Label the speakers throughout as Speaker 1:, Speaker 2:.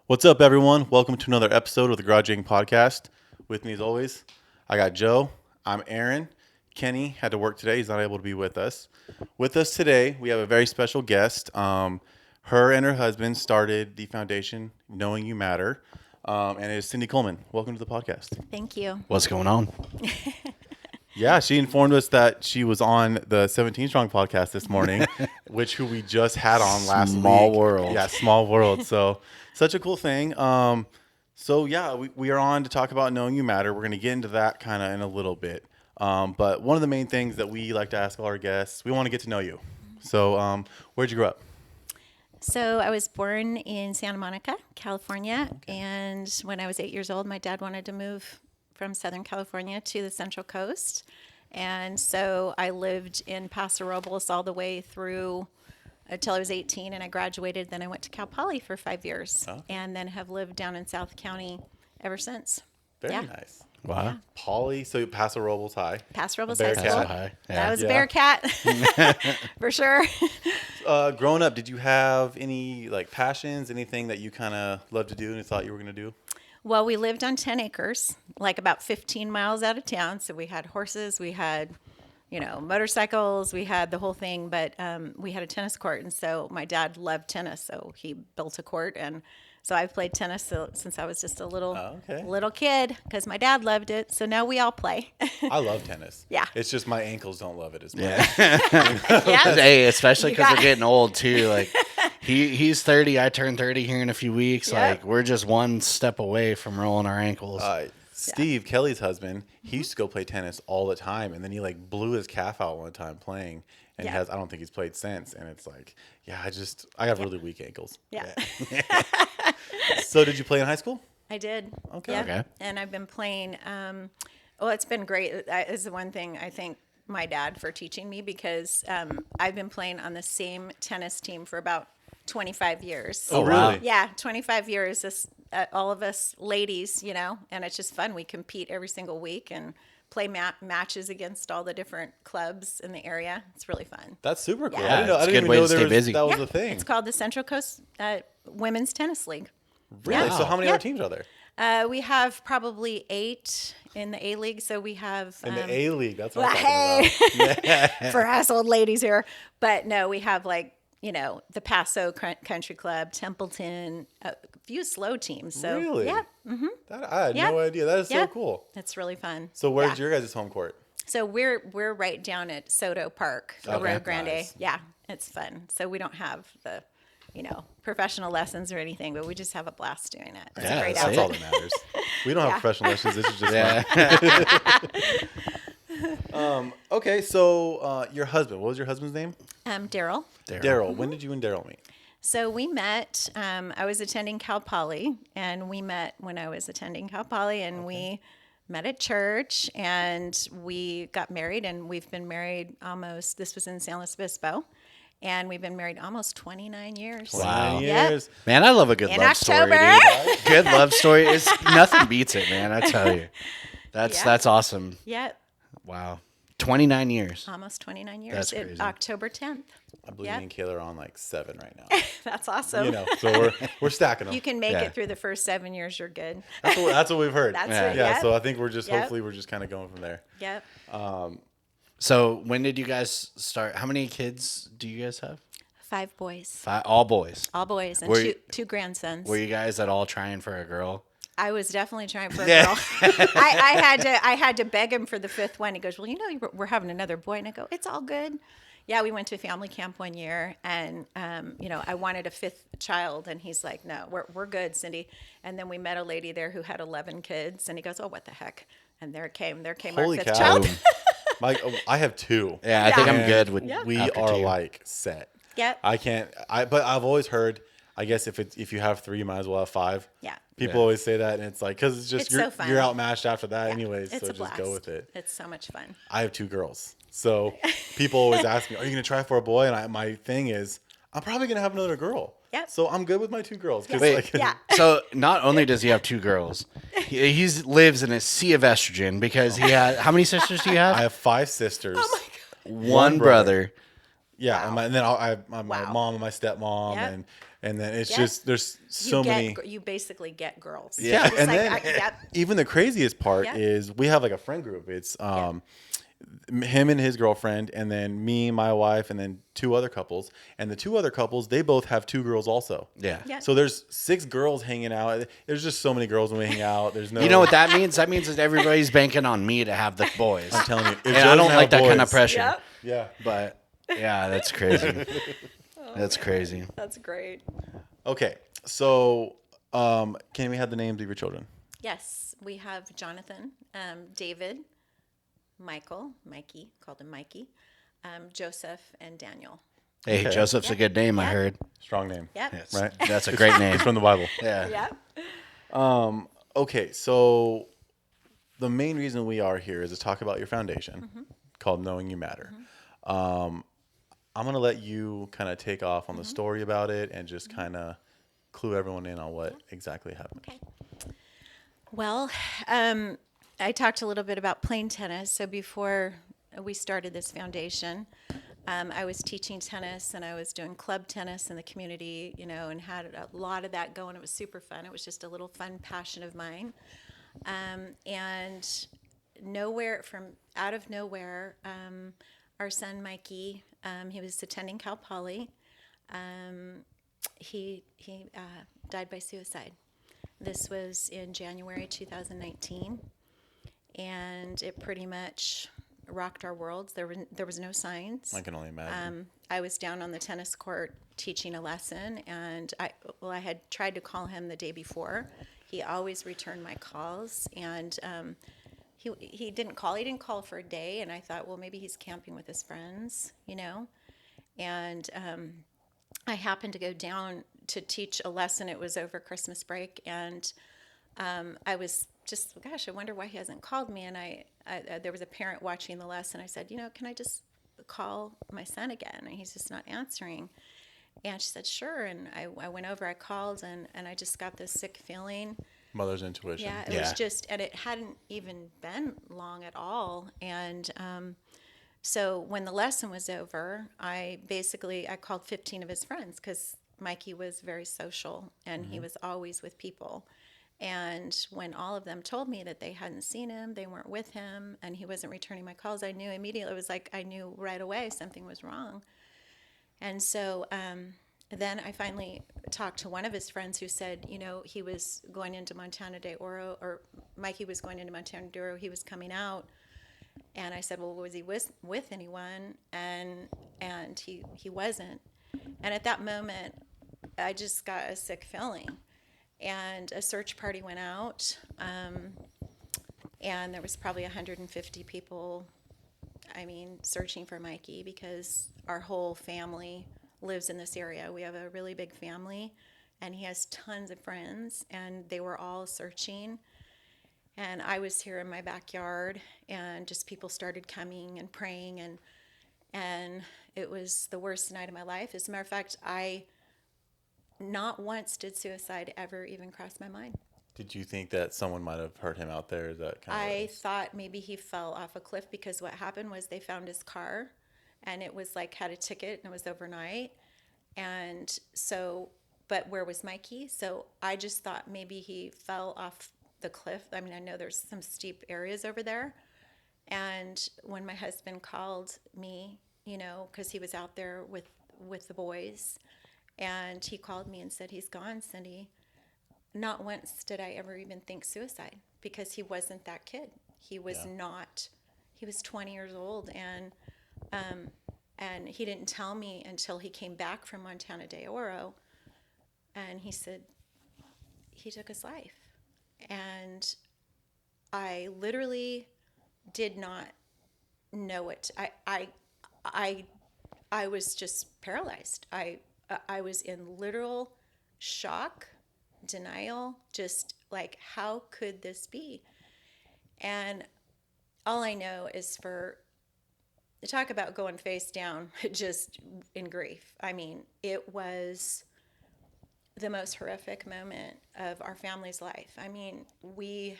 Speaker 1: What's up, everyone? Welcome to another episode of the Garage Gang Podcast. With me, as always, I got Joe. I'm Aaron. Kenny had to work today. He's not able to be with us. With us today, we have a very special guest. Her and her husband started the foundation Knowing You Matter, and it is Cindy Kullman. Welcome to the podcast.
Speaker 2: Thank you.
Speaker 3: What's going on?
Speaker 1: Yeah, she informed us that she was on the 17 Strong podcast this morning, who we just had on last week.
Speaker 3: Small world.
Speaker 1: Yeah, small world. So, such a cool thing. We are on to talk about Knowing You Matter. We're going to get into that kind of in a little bit. But one of the main things that we like to ask all our guests, we want to get to know you. So, where'd you grow up?
Speaker 2: So I was born in Santa Monica, California. Okay. And when I was 8 years old, my dad wanted to move from Southern California to the Central Coast. And so I lived in Paso Robles all the way through until I was 18, and I graduated. Then I went to Cal Poly for 5 years, and then have lived down in South County ever since.
Speaker 1: Very nice.
Speaker 3: Wow.
Speaker 2: Yeah.
Speaker 1: Poly, so Paso Robles High.
Speaker 2: Paso Robles
Speaker 1: High
Speaker 2: School.
Speaker 3: High. Yeah.
Speaker 2: That was a Bearcat, for sure.
Speaker 1: Growing up, did you have any passions, anything that you kind of loved to do and thought you were going to do?
Speaker 2: Well, we lived on 10 acres, like about 15 miles out of town. So we had horses, we had, motorcycles, we had the whole thing, but we had a tennis court. And so my dad loved tennis, so he built a court. And so I've played tennis since I was just a little kid because my dad loved it. So now we all play.
Speaker 1: I love tennis.
Speaker 2: Yeah.
Speaker 1: It's just my ankles don't love it as much.
Speaker 3: Yeah. Hey, especially because we're getting old too. Like he's 30, I turn 30 here in a few weeks.
Speaker 2: Yep.
Speaker 3: Like we're just one step away from rolling our ankles.
Speaker 1: Steve, Kelly's husband, he used to go play tennis all the time, and then he blew his calf out one time playing, and I don't think he's played since. And it's I have really weak ankles.
Speaker 2: Yeah.
Speaker 1: So did you play in high school?
Speaker 2: I did.
Speaker 1: Okay.
Speaker 2: Yeah.
Speaker 3: Okay.
Speaker 2: And I've been playing. It's been great. That is the one thing I thank my dad for teaching me because I've been playing on the same tennis team for about 25 years.
Speaker 1: Oh, really?
Speaker 2: Yeah, 25 years. All of us ladies, and it's just fun. We compete every single week and play matches against all the different clubs in the area. It's really fun.
Speaker 1: That's super cool.
Speaker 2: Yeah.
Speaker 1: I didn't even know that was
Speaker 2: Yeah,
Speaker 1: a thing.
Speaker 2: It's called the Central Coast Women's Tennis League.
Speaker 1: Really?
Speaker 2: Yeah.
Speaker 1: So how many other teams are there?
Speaker 2: We have probably 8 in the A League. So we have
Speaker 1: in the A League. That's what I'm talking about.
Speaker 2: for us old ladies here. But no, we have the Paso Country Club, Templeton, a few slow teams. So
Speaker 1: Really?
Speaker 2: yeah,
Speaker 1: I had no idea. That is so cool.
Speaker 2: It's really fun.
Speaker 1: So where's your guys' home court?
Speaker 2: So we're right down at Soto Park, Rio Grande.
Speaker 1: Nice.
Speaker 2: Yeah, it's fun. So we don't have the professional lessons or anything, but we just have a blast doing it. It's a great
Speaker 1: that's
Speaker 2: outfit.
Speaker 1: all that matters. We don't have professional lessons. This is just fun. Okay, so your husband, what was your husband's name?
Speaker 2: Daryl.
Speaker 1: Daryl. When did you and Daryl meet?
Speaker 2: So we met, I was attending Cal Poly, and we met when I was attending Cal Poly, and we met at church, and we got married, and we've been married this was in San Luis Obispo, and we've been married almost 29 years.
Speaker 1: 29
Speaker 2: Yep.
Speaker 1: years.
Speaker 3: Man, I love a good
Speaker 2: In
Speaker 3: love story,
Speaker 2: October.
Speaker 3: dude. Good love story. Nothing beats it, man. I tell you. That's awesome.
Speaker 2: Yep,
Speaker 3: Wow. 29 years.
Speaker 2: almost 29 years.
Speaker 3: That's crazy.
Speaker 2: October 10th.
Speaker 1: I believe me and Kayla are on 7 right now.
Speaker 2: That's awesome.
Speaker 1: So we're stacking them.
Speaker 2: You can make it through the first 7 years, you're good.
Speaker 1: That's what we've heard.
Speaker 2: That's
Speaker 3: Yeah.
Speaker 2: it.
Speaker 1: Yeah,
Speaker 2: Yep.
Speaker 1: so I think hopefully we're just kind of going from there.
Speaker 2: Yep.
Speaker 3: So when did you guys start? How many kids do you guys have?
Speaker 2: 5 boys.
Speaker 3: 5, all boys.
Speaker 2: All boys and
Speaker 3: Were
Speaker 2: two grandsons.
Speaker 3: Were you guys at all trying for a girl?
Speaker 2: I was definitely trying for a girl. I had to beg him for the 5th one. He goes, well, we're having another boy. And I go, it's all good. Yeah, we went to a family camp one year, and I wanted a 5th child, and he's like, no, we're good, Cindy. And then we met a lady there who had 11 kids, and he goes, oh, what the heck? And there came
Speaker 1: Holy
Speaker 2: our 5th
Speaker 1: cow.
Speaker 2: child.
Speaker 1: I have 2.
Speaker 3: Yeah, I think I'm
Speaker 1: And
Speaker 3: good with.
Speaker 1: We
Speaker 3: after
Speaker 1: are
Speaker 3: 2.
Speaker 1: set.
Speaker 2: Yep.
Speaker 1: But I've always heard, I guess if you have 3, you might as well have 5.
Speaker 2: Yeah.
Speaker 1: People always say that, and it's because it's just
Speaker 2: It's so fun.
Speaker 1: you're outmatched after that,
Speaker 2: Yeah,
Speaker 1: anyways.
Speaker 2: it's
Speaker 1: So
Speaker 2: a
Speaker 1: just
Speaker 2: blast.
Speaker 1: go with it.
Speaker 2: It's so much fun.
Speaker 1: I have 2 girls, so people always ask me, "Are you going to try for a boy?" And my thing is, I'm probably going to have another girl.
Speaker 2: Yep.
Speaker 1: So I'm good with my 2 girls. 'Cause,
Speaker 3: Wait.
Speaker 2: Yeah.
Speaker 3: So not only does he have 2 girls, he lives in a sea of estrogen because he had. How many sisters do you have?
Speaker 1: I have 5 sisters.
Speaker 2: Oh my God.
Speaker 3: One brother.
Speaker 1: Yeah, and then I have my
Speaker 2: Wow.
Speaker 1: mom and my stepmom,
Speaker 2: Yep.
Speaker 1: and And then it's
Speaker 2: Yep.
Speaker 1: just there's so many.
Speaker 2: You basically get girls.
Speaker 1: Yeah,
Speaker 2: It's
Speaker 1: and
Speaker 2: like,
Speaker 1: then even the craziest part
Speaker 2: Yeah.
Speaker 1: is we have like a friend group. It's him and his girlfriend, and then me, my wife, and then 2 other couples. And the 2 other couples, they both have 2 girls also.
Speaker 3: Yeah.
Speaker 2: Yeah.
Speaker 1: So there's 6 girls hanging out. There's just so many girls when we hang out. There's no.
Speaker 3: You know what that means? That means that everybody's banking on me to have the boys.
Speaker 1: I'm telling you, if
Speaker 3: And
Speaker 1: Joe
Speaker 3: I don't
Speaker 1: doesn't
Speaker 3: like
Speaker 1: have
Speaker 3: that kind of
Speaker 1: boys-
Speaker 3: pressure.
Speaker 2: Yep.
Speaker 1: Yeah.
Speaker 3: But yeah, that's crazy. That's crazy.
Speaker 2: That's great.
Speaker 1: Okay, so can we have the names of your children?
Speaker 2: Yes, we have Jonathan, David, Michael, Mikey, called him Mikey, Joseph, and Daniel.
Speaker 3: Hey,
Speaker 1: Okay.
Speaker 3: Joseph's a good name, I
Speaker 2: Yeah.
Speaker 3: heard.
Speaker 1: Strong name.
Speaker 2: Yep.
Speaker 3: Yes.
Speaker 1: Right.
Speaker 3: That's a great name.
Speaker 1: It's from the Bible.
Speaker 3: Yeah.
Speaker 2: Yep.
Speaker 1: Okay, so the main reason we are here is to talk about your foundation
Speaker 2: Mm-hmm.
Speaker 1: called Knowing You Matter. I'm going to let you kind of take off on
Speaker 2: Mm-hmm.
Speaker 1: the story about it and just kind of clue everyone in on what exactly happened.
Speaker 2: Okay. Well, I talked a little bit about playing tennis. So before we started this foundation, I was teaching tennis and I was doing club tennis in the community, and had a lot of that going. It was super fun. It was just a little fun passion of mine. And out of nowhere, our son Mikey, he was attending Cal Poly. He died by suicide. This was in January 2019, and it pretty much rocked our worlds. There was no signs.
Speaker 1: I can only imagine.
Speaker 2: I was down on the tennis court teaching a lesson, and I had tried to call him the day before. He always returned my calls, and he didn't call. He didn't call for a day, and I thought, well, maybe he's camping with his friends, And I happened to go down to teach a lesson. It was over Christmas break, and I was just, gosh, I wonder why he hasn't called me. And I there was a parent watching the lesson. I said, can I just call my son again? And he's just not answering. And she said, sure. And I went over, I called, and I just got this sick feeling.
Speaker 1: Mother's intuition.
Speaker 2: Yeah, it was just, and it hadn't even been long at all. And so when the lesson was over, I called 15 of his friends because Mikey was very social and he was always with people. And when all of them told me that they hadn't seen him, they weren't with him, and he wasn't returning my calls, I knew immediately. It was like I knew right away something was wrong. And so then I finally talked to one of his friends who said, he was going into Montana de Oro, or Mikey was going into Montana de Oro. He was coming out. And I said, well, was he with anyone? And he wasn't. And at that moment, I just got a sick feeling. And a search party went out, and there was probably 150 people, searching for Mikey because our whole family lives in this area. We have a really big family, and he has tons of friends, and they were all searching. And I was here in my backyard, and just people started coming and praying, and it was the worst night of my life. As a matter of fact, not once did suicide ever even cross my mind.
Speaker 1: Did you think that someone might have hurt him out there? Is that kind of
Speaker 2: I thought maybe he fell off a cliff, because what happened was they found his car, and it was had a ticket, and it was overnight. And so, but where was Mikey? So I just thought maybe he fell off the cliff. I know there's some steep areas over there. And when my husband called me, because he was out there with the boys, and he called me and said, he's gone, Cindy. Not once did I ever even think suicide, because he wasn't that kid. He was not. He was 20 years old, and he didn't tell me until he came back from Montana de Oro, and he said he took his life. And I literally did not know it. I was just paralyzed. I was in literal shock, denial, just like, how could this be? And all I know is talk about going face down, just in grief. It was the most horrific moment of our family's life. We,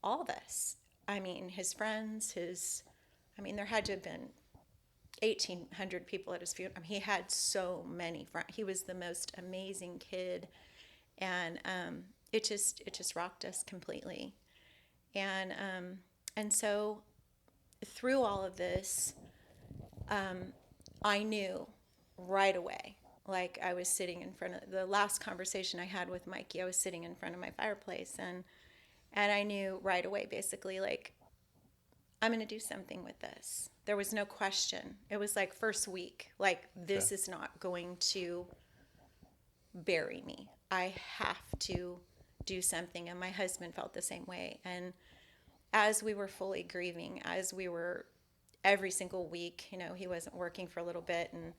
Speaker 2: all of us. His friends, there had to have been 1,800 people at his funeral. I mean, he had so many friends. He was the most amazing kid, and it just rocked us completely. And so through all of this, I knew right away. Like, I was sitting in front of the last conversation I had with Mikey. I was sitting in front of my fireplace, and I knew right away, basically, like, I'm going to do something with this. There was no question. It was like first week, like, this is not going to bury me. I have to do something. And my husband felt the same way. And as we were fully grieving, as we were every single week, he wasn't working for a little bit, and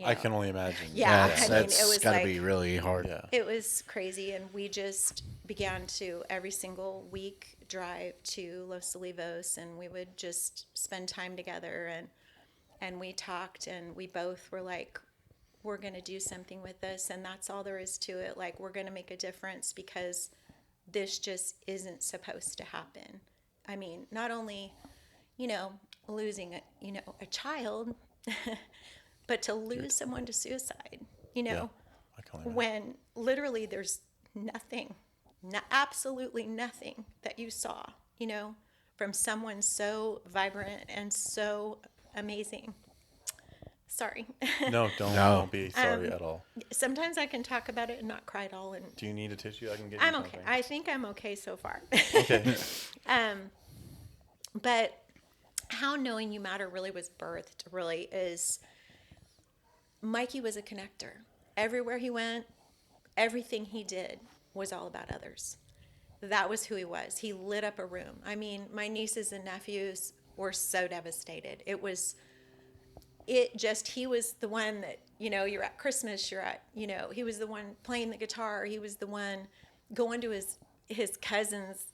Speaker 1: I can only imagine.
Speaker 2: Yeah,
Speaker 3: That's
Speaker 2: it was
Speaker 3: got to
Speaker 2: like,
Speaker 3: be really hard.
Speaker 1: Yeah.
Speaker 2: it was crazy. And we just began to every single week drive to Los Olivos, and we would just spend time together, and we talked, and we both were like, we're going to do something with this, and that's all there is to it. Like, we're going to make a difference, because this just isn't supposed to happen. I mean, not only, losing a child, but to lose someone to suicide,
Speaker 1: I can only imagine.
Speaker 2: when literally there's nothing, absolutely nothing that you saw, from someone so vibrant and so amazing. Sorry.
Speaker 1: No, don't be sorry at all.
Speaker 2: Sometimes I can talk about it and not cry at all. And
Speaker 1: Do you need a tissue? I can get you
Speaker 2: I'm
Speaker 1: something.
Speaker 2: okay. I think I'm okay so far.
Speaker 1: Okay.
Speaker 2: But how Knowing You Matter really was birthed really is Mikey was a connector. Everywhere he went, everything he did was all about others. That was who he was. He lit up a room. I mean, my nieces and nephews were so devastated. He was the one that, you're at Christmas, he was the one playing the guitar. He was the one going to his cousins,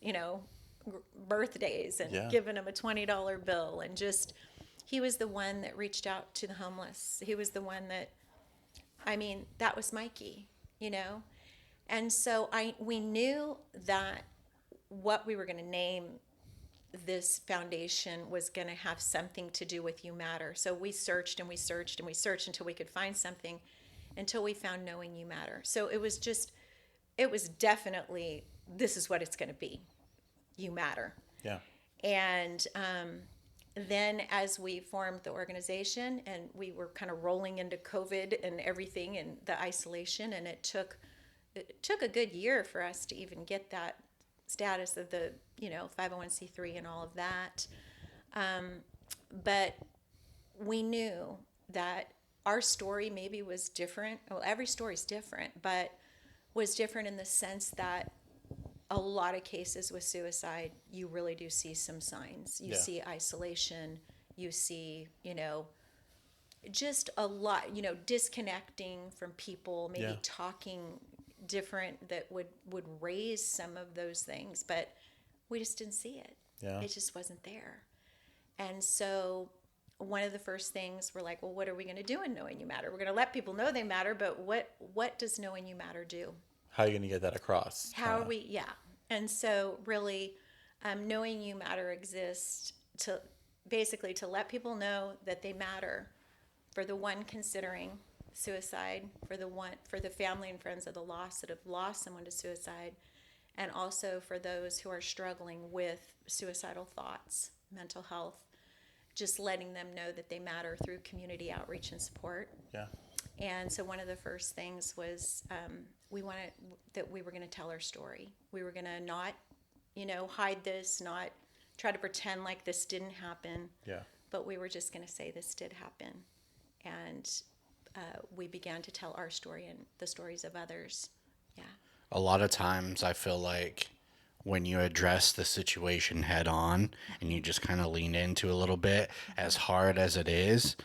Speaker 2: birthdays and giving them a $20 bill, and just, he was the one that reached out to the homeless. He was the one that, that was Mikey, And so we knew that what we were going to name this foundation was going to have something to do with You Matter. So we searched and we searched and we searched until we could find something, until we found Knowing You Matter. So it was definitely, this is what it's going to be. You matter.
Speaker 1: Yeah.
Speaker 2: And then as we formed the organization, and we were kind of rolling into COVID and everything and the isolation, and it took a good year for us to even get that status of the 501c3 and all of that. But we knew that our story maybe was different. Well, every story is different, but was different in the sense that a lot of cases with suicide, you really do see some signs. You see isolation. You see, just a lot, disconnecting from people, maybe talking different, that would raise some of those things, but we just didn't see it.
Speaker 1: Yeah.
Speaker 2: It just wasn't there. And so one of the first things, we're like, well, what are we going to do in Knowing You Matter? We're going to let people know they matter, but what does Knowing You Matter do?
Speaker 1: How are you going to get that across?
Speaker 2: How are we? Yeah. And so really, Knowing You Matter exists to basically to let people know that they matter, for the one considering suicide, for the family and friends of the lost that have lost someone to suicide, and also for those who are struggling with suicidal thoughts, mental health, just letting them know that they matter through community outreach and support.
Speaker 1: Yeah.
Speaker 2: And so one of the first things was we were going to tell our story. We were going to not, hide this, not try to pretend like this didn't happen.
Speaker 1: Yeah.
Speaker 2: But we were just going to say this did happen. And we began to tell our story and the stories of others. Yeah.
Speaker 3: A lot of times I feel like when you address the situation head on and you just kind of lean into a little bit, as hard as it is,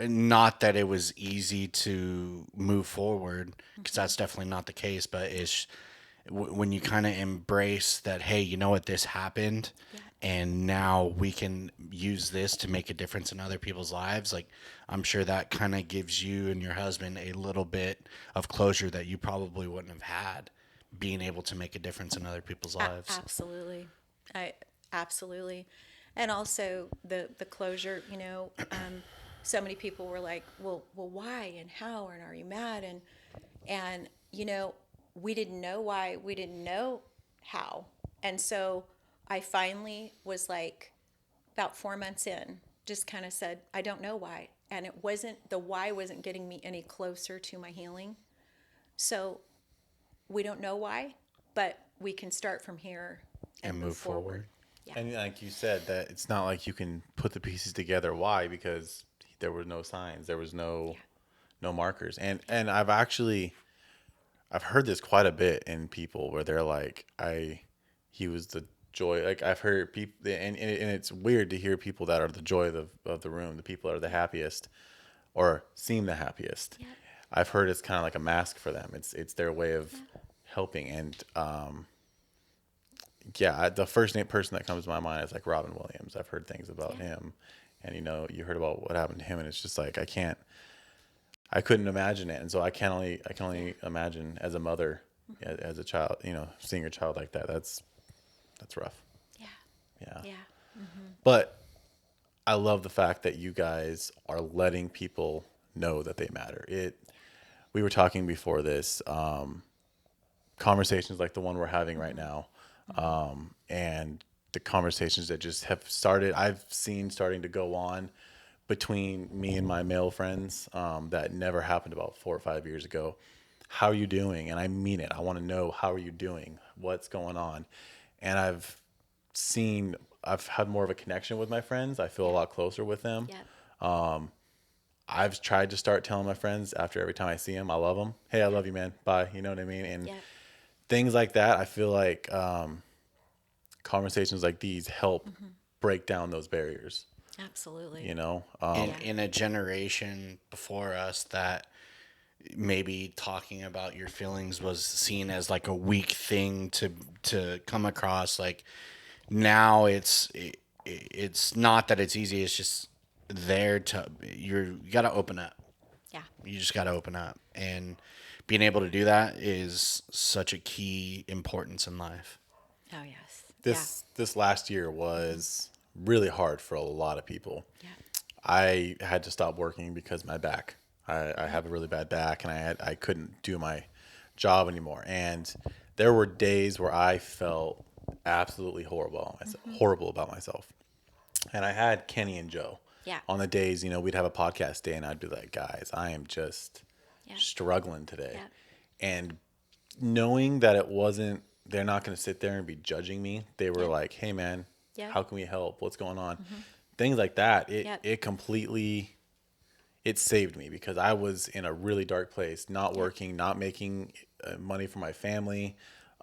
Speaker 3: not that it was easy to move forward, because that's definitely not the case, but it's when you kind of embrace that, hey, you know what, this happened, and now we can use this to make a difference in other people's lives. Like, I'm sure that kind of gives you and your husband a little bit of closure that you probably wouldn't have had, being able to make a difference in other people's lives.
Speaker 2: Absolutely. Absolutely. And also the closure, so many people were like, well, why and how, and are you mad? And we didn't know why, we didn't know how. And so I finally was like, about 4 months in, just kind of said, I don't know why. And the why wasn't getting me any closer to my healing. So we don't know why, but we can start from here and move forward. Yeah.
Speaker 1: And like you said, that it's not like you can put the pieces together. Why? Because there were no signs. There was no markers. And I've heard this quite a bit in people where they're like, he was the joy. Like I've heard people, and it's weird to hear people that are the joy of the room, the people that are the happiest or seem the happiest.
Speaker 2: Yeah.
Speaker 1: I've heard it's kind of like a mask for them. It's their way of helping. And the first name person that comes to my mind is like Robin Williams. I've heard things about him, and you heard about what happened to him, and it's just like I couldn't imagine it, and so I can only imagine as a mother, as a child, seeing your child like that. That's rough.
Speaker 2: Yeah.
Speaker 1: Yeah.
Speaker 2: Yeah.
Speaker 1: But I love the fact that you guys are letting people know that they matter. We were talking before this, conversations like the one we're having right now, and the conversations that just have started, I've seen starting to go on between me and my male friends, that never happened about 4 or 5 years ago. How are you doing? And I mean it. I want to know, how are you doing? What's going on? And I've had more of a connection with my friends. I feel a lot closer with them.
Speaker 2: Yeah.
Speaker 1: I've tried to start telling my friends after every time I see them, I love them. Hey, I love you, man. Bye. You know what I mean? And
Speaker 2: Yeah.
Speaker 1: things like that. I feel like conversations like these help break down those barriers.
Speaker 2: Absolutely.
Speaker 3: In a generation before us that maybe talking about your feelings was seen as like a weak thing to come across, like now it's not that it's easy, it's just there to you got to open up.
Speaker 2: Yeah.
Speaker 3: You just got to open up, and being able to do that is such a key importance in life.
Speaker 2: Oh, yes.
Speaker 1: This last year was really hard for a lot of people.
Speaker 2: Yeah.
Speaker 1: I had to stop working because of my back. I have a really bad back, and I couldn't do my job anymore. And there were days where I felt absolutely horrible about myself. And I had Kenny and Joe.
Speaker 2: Yeah.
Speaker 1: On the days, we'd have a podcast day, and I'd be like, guys, I am just struggling today.
Speaker 2: Yeah.
Speaker 1: And knowing that they're not going to sit there and be judging me. They were like, hey, man, how can we help? What's going on? Things like that. It completely, it saved me, because I was in a really dark place, not working, not making money for my family.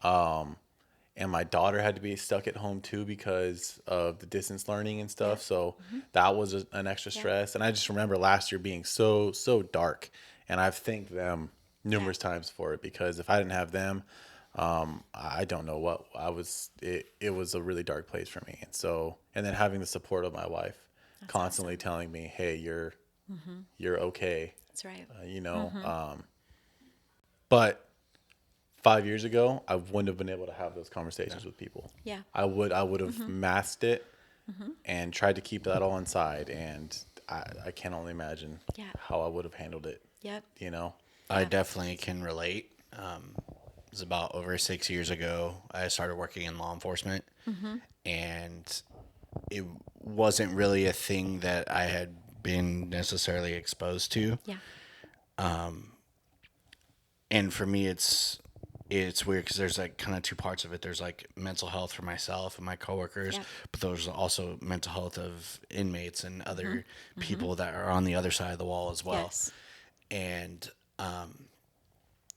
Speaker 1: And my daughter had to be stuck at home too because of the distance learning and stuff. So that was an extra stress. And I just remember last year being so dark. And I've thanked them numerous times for it, because if I didn't have them, I don't know what I was. It was a really dark place for me. And then having the support of my wife, constantly telling me, hey, you're okay.
Speaker 2: That's right.
Speaker 1: But 5 years ago, I wouldn't have been able to have those conversations with people.
Speaker 2: Yeah.
Speaker 1: I would have masked it and tried to keep that all inside. And I can only imagine how I would have handled it.
Speaker 2: Yep.
Speaker 3: I definitely can relate. It was about over 6 years ago. I started working in law enforcement, and it wasn't really a thing that I had been necessarily exposed to.
Speaker 2: Yeah.
Speaker 3: And for me, it's weird because there's like kind of two parts of it. There's like mental health for myself and my coworkers, but there's also mental health of inmates and other people that are on the other side of the wall as well.
Speaker 2: Yes.
Speaker 3: And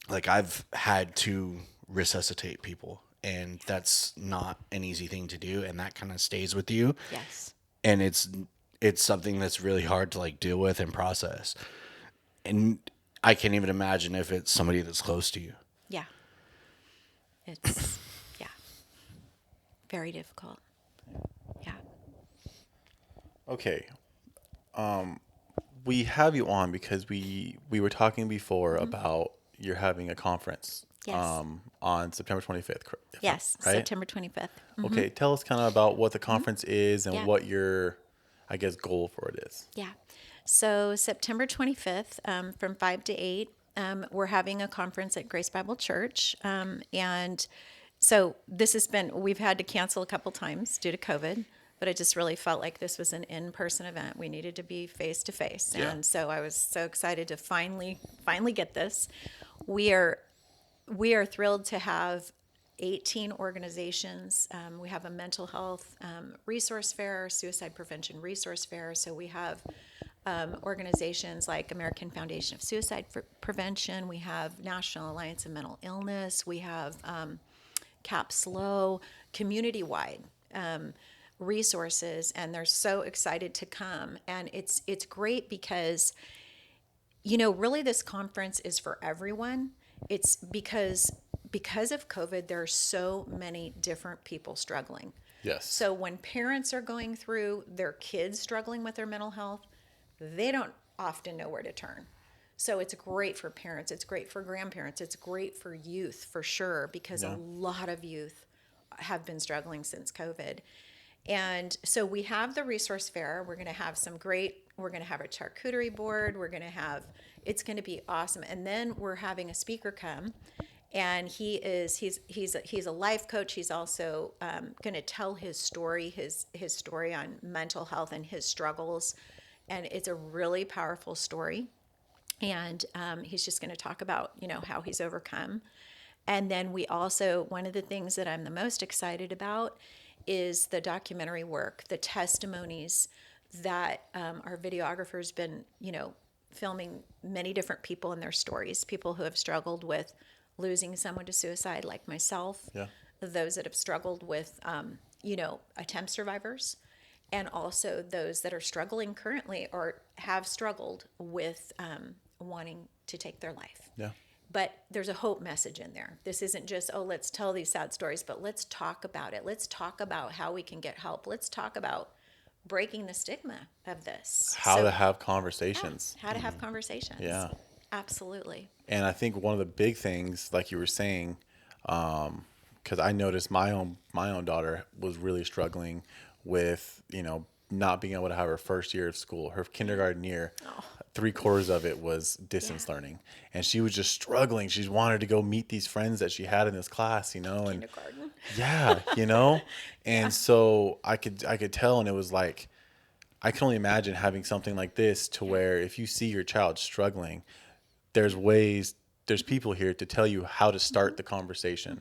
Speaker 3: like I've had to resuscitate people, and that's not an easy thing to do, and that kind of stays with you.
Speaker 2: Yes.
Speaker 3: And it's something that's really hard to like deal with and process. And I can't even imagine if it's somebody that's close to you.
Speaker 2: Yeah. It's very difficult. Yeah.
Speaker 1: Okay. We have you on because we were talking before about you're having a conference
Speaker 2: Yes.
Speaker 1: On September 25th.
Speaker 2: Yes,
Speaker 1: Right?
Speaker 2: September 25th.
Speaker 1: Okay. Tell us kind of about what the conference is and
Speaker 2: Yeah.
Speaker 1: what your, I guess, goal for it is.
Speaker 2: Yeah. So September 25th, from 5 to 8, we're having a conference at Grace Bible Church. And so we've had to cancel a couple times due to COVID, but I just really felt like this was an in-person event. We needed to be face to face.
Speaker 1: Yeah.
Speaker 2: And so I was so excited to finally get this. We are thrilled to have 18 organizations. We have a mental health resource fair, suicide prevention resource fair. So we have organizations like American Foundation of Suicide Prevention. We have National Alliance of Mental Illness. We have CAPSLO, community-wide resources, and they're so excited to come. And it's great because really this conference is for everyone. It's because of COVID, there are so many different people struggling.
Speaker 1: Yes.
Speaker 2: So when parents are going through their kids struggling with their mental health, they don't often know where to turn. So it's great for parents, it's great for grandparents, it's great for youth for sure, because
Speaker 1: Yeah.
Speaker 2: a lot of youth have been struggling since COVID. And so we have the resource fair. We're going to have we're going to have a charcuterie board. It's going to be awesome. And then we're having a speaker come, and he's a life coach. He's also going to tell his story on mental health and his struggles. And it's a really powerful story. And he's just going to talk about, how he's overcome. And then one of the things that I'm the most excited about is the documentary work, the testimonies that our videographer's been, filming many different people and their stories, people who have struggled with losing someone to suicide, like myself,
Speaker 1: Yeah.
Speaker 2: those that have struggled with, attempt survivors, and also those that are struggling currently or have struggled with wanting to take their life.
Speaker 1: Yeah.
Speaker 2: But there's a hope message in there. This isn't just, let's tell these sad stories, but let's talk about it. Let's talk about how we can get help. Let's talk about breaking the stigma of this.
Speaker 1: How to have conversations.
Speaker 2: How to have conversations.
Speaker 1: Yeah.
Speaker 2: Absolutely.
Speaker 1: And I think one of the big things, like you were saying, because I noticed my own daughter was really struggling with, not being able to have her first year of school, her kindergarten year. 3/4 of it was distance learning, and she was just struggling. She wanted to go meet these friends that she had in this class, and
Speaker 2: Kindergarten.
Speaker 1: yeah, and so I could tell, and it was like, I can only imagine having something like this to where if you see your child struggling, there's people here to tell you how to start the conversation,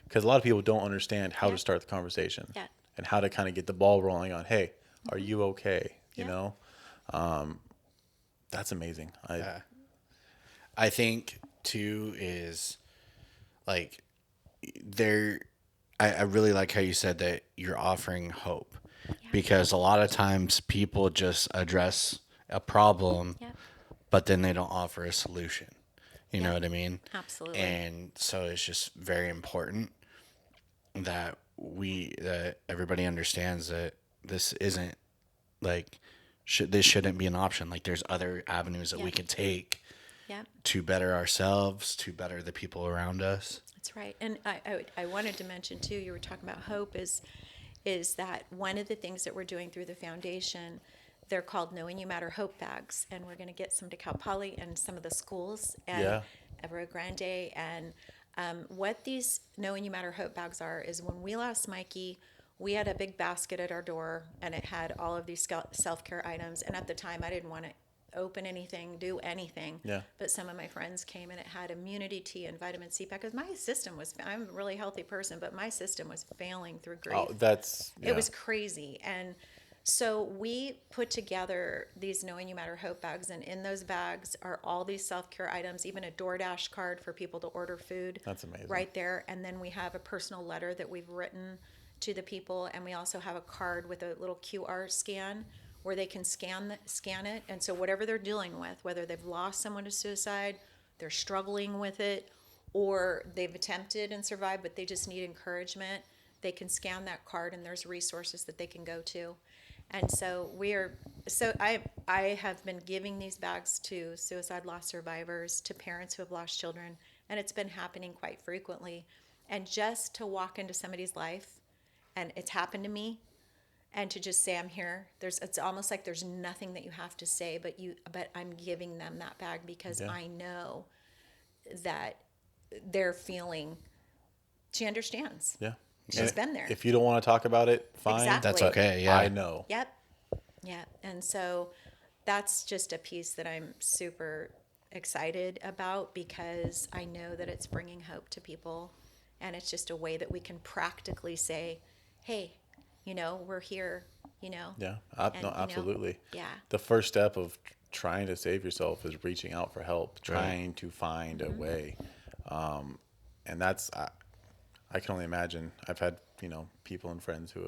Speaker 1: because a lot of people don't understand how to start the conversation and how to kind of get the ball rolling on, hey, are you okay? That's amazing.
Speaker 3: I think too is like I really like how you said that you're offering hope, because a lot of times people just address a problem, but then they don't offer a solution. You know what I mean?
Speaker 2: Absolutely.
Speaker 3: And so it's just very important that everybody understands that this isn't like, this shouldn't be an option. Like, there's other avenues that we can take to better ourselves, to better the people around us.
Speaker 2: That's right. And I wanted to mention too, you were talking about hope, is that one of the things that we're doing through the foundation, they're called Knowing You Matter Hope Bags, and we're going to get some to Cal Poly and some of the schools and Rio Grande. And what these Knowing You Matter Hope Bags are is, when we lost Mikey, we had a big basket at our door, and it had all of these self-care items. And at the time, I didn't want to open anything, do anything.
Speaker 1: Yeah.
Speaker 2: But some of my friends came, and it had immunity tea and vitamin C pack, because my system I'm a really healthy person, but my system was failing through grief. It was crazy. And so we put together these Knowing You Matter Hope bags, and in those bags are all these self-care items, even a DoorDash card for people to order food.
Speaker 1: That's amazing.
Speaker 2: Right there. And then we have a personal letter that we've written to the people, and we also have a card with a little QR scan where they can scan it. And so whatever they're dealing with, whether they've lost someone to suicide, they're struggling with it, or they've attempted and survived, but they just need encouragement, they can scan that card, and there's resources that they can go to. And so I have been giving these bags to suicide loss survivors, to parents who have lost children, And it's been happening quite frequently. And just to walk into somebody's life, and it's happened to me, and to just say I'm here, it's almost like there's nothing that you have to say, but I'm giving them that bag because
Speaker 1: Yeah.
Speaker 2: I know that they're feeling, she understands.
Speaker 1: Yeah.
Speaker 2: She's
Speaker 1: And
Speaker 2: been there.
Speaker 1: if you don't want to talk about it, fine.
Speaker 2: Exactly.
Speaker 3: That's
Speaker 2: But
Speaker 3: okay. Yeah.
Speaker 1: I know.
Speaker 2: Yep. Yeah. And so that's just a piece that I'm super excited about because I know that it's bringing hope to people. And it's just a way that we can practically say, hey, we're here,
Speaker 1: Yeah.
Speaker 2: And,
Speaker 1: No, absolutely.
Speaker 2: yeah.
Speaker 1: The first step of trying to save yourself is reaching out for help, trying to find a way. And that's, I can only imagine. I've had, people and friends who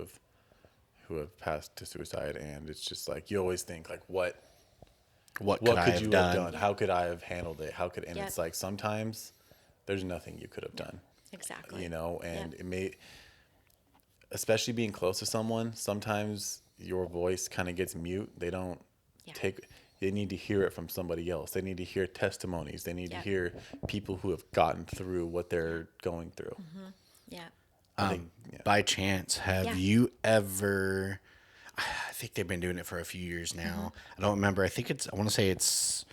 Speaker 1: have passed to suicide, and it's just like you always think like
Speaker 3: What
Speaker 1: what
Speaker 3: could I
Speaker 1: could
Speaker 3: have
Speaker 1: you
Speaker 3: done?
Speaker 1: have done? How could I have handled it? And
Speaker 2: Yep.
Speaker 1: it's like sometimes there's nothing you could have done,
Speaker 2: Exactly.
Speaker 1: and
Speaker 2: Yep.
Speaker 1: it may, especially being close to someone, sometimes your voice kind of gets mute. They don't
Speaker 2: Yeah.
Speaker 1: they need to hear it from somebody else. They need to hear testimonies. They need to
Speaker 2: Yep.
Speaker 1: hear people who have gotten through what they're going through.
Speaker 2: Yeah.
Speaker 1: I think, yeah.
Speaker 3: By chance, have
Speaker 2: Yeah.
Speaker 3: you ever? I think they've been doing it for a few years now. I don't remember. I want to say it's